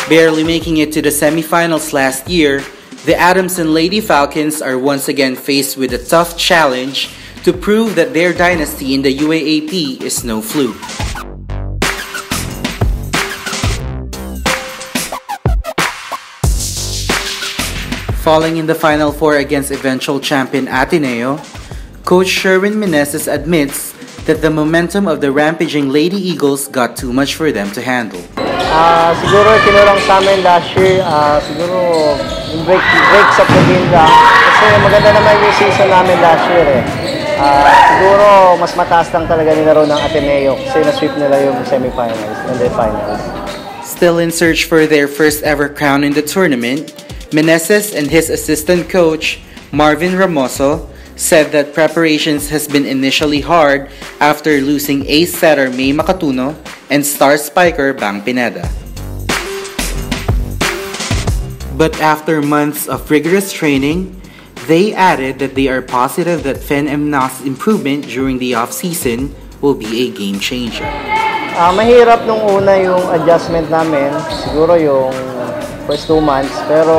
Barely making it to the semifinals last year, the Adamson Lady Falcons are once again faced with a tough challenge to prove that their dynasty in the UAAP is no fluke. Falling in the Final Four against eventual champion Ateneo, Coach Sherwin Meneses admits that the momentum of the rampaging Lady Eagles got too much for them to handle. Siguro kinulang sa amin last year, siguro yung breaks of the game lang. Kasi maganda naman yung season namin last year eh. Siguro mas mataas lang talaga nilaro ng Ateneo kasi na-sweep nila yung semifinals and then finals. Still in search for their first ever crown in the tournament, Meneses and his assistant coach, Marvin Ramoso, said that preparations has been initially hard after losing ace setter May Makatuno and star spiker Bang Pineda. But after months of rigorous training, they added that they are positive that Fen Emnas' improvement during the off-season will be a game changer. Mahirap nung una yung adjustment namin, siguro yung first 2 months, pero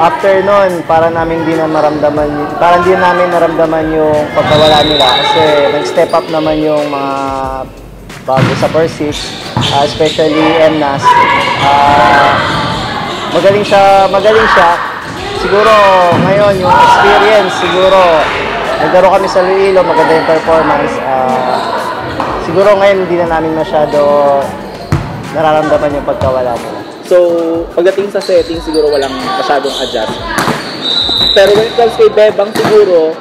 after nun, parang di namin naramdaman yung pagkawala nila kasi nag-step up naman yung mga bago sa first 6, especially Emnas. Magaling siya. Siguro ngayon yung experience, siguro naglaro kami sa Luilo, maganda yung performance. Siguro ngayon hindi na namin masyado nararamdaman yung pagkawala nila. So, pagdating sa setting, siguro walang masyadong adjust. Pero when it comes kay Bebang, siguro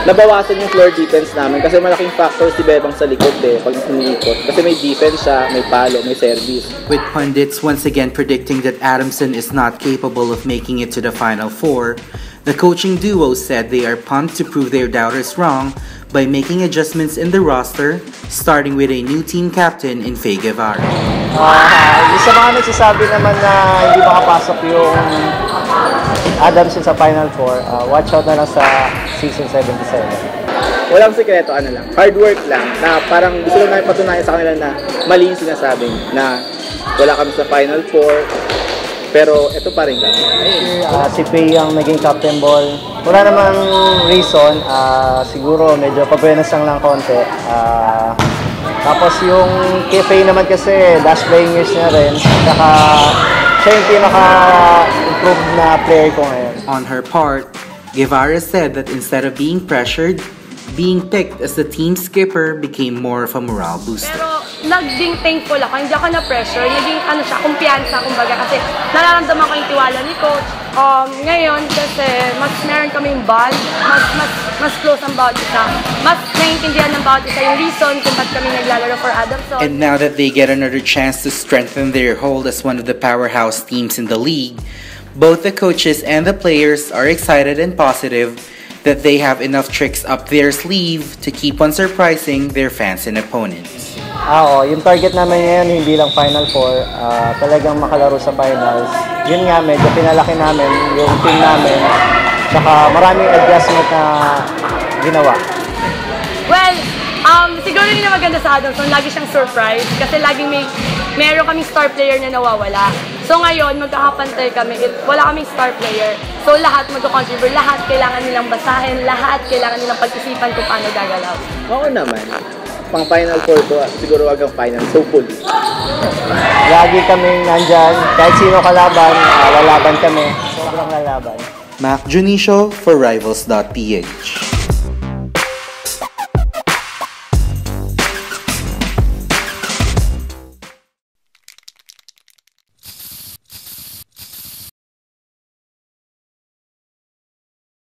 nabawasan yung floor defense namin kasi malaking factor si Bebang sa likod pag umiikot. Kasi may defense siya, may palo, may service. With pundits once again predicting that Adamson is not capable of making it to the Final Four, the coaching duo said they are pumped to prove their doubters wrong by making adjustments in the roster, starting with a new team captain in Faye Guevara. Isa mga nagsasabi naman na hindi makapasok yung Adamson sa Final Four, watch out na lang sa season 77. Walang sekreto, hard work lang, na parang gusto lang namin patunayan sa kanila na mali yung sinasabi na wala kami sa Final Four, pero ito pa rin kami. Si Faye ang naging captain ball. Wala namang reason, siguro medyo pabuenas lang konti. Tapos yung kay Faye naman kasi last playing years niya rin, saka siya yung pinaka-improved na player ko ngayon. On her part, Guevara said that instead of being pressured, being picked as the team skipper became more of a morale booster. Pero naging thankful ako, hindi ako na-pressure, naging kumpiyansa kumbaga kasi nararamdaman ko yung tiwala ni coach. Ngayon kasi mas meron kaming bond, mas close ang bawat isa, mas naiintindihan ng bawat isa yung reason kung ba't kami naglalaro for Adamson. And now that they get another chance to strengthen their hold as one of the powerhouse teams in the league, both the coaches and the players are excited and positive that they have enough tricks up their sleeve to keep on surprising their fans and opponents. Yung target namin ngayon hindi lang Final Four, talagang makalaro sa finals. Yun nga, medyo pinalaki namin yung team namin, saka maraming adjustment na ginawa. Well, siguro yun na maganda sa Adamson, lagi siyang surprise kasi laging meron kaming star player na nawawala. So ngayon, magkakapantay kami, wala kaming star player. So lahat magko-contribute, lahat kailangan nilang basahin, lahat kailangan nilang pag-isipan kung paano gagalaw. Oo naman. Pang Final Four to, siguro wag ang final, hopefully. Lagi kaming nandyan, kahit sino kalaban, lalaban kami. Sobrang lalaban. Mac Junicio for Rivals.ph.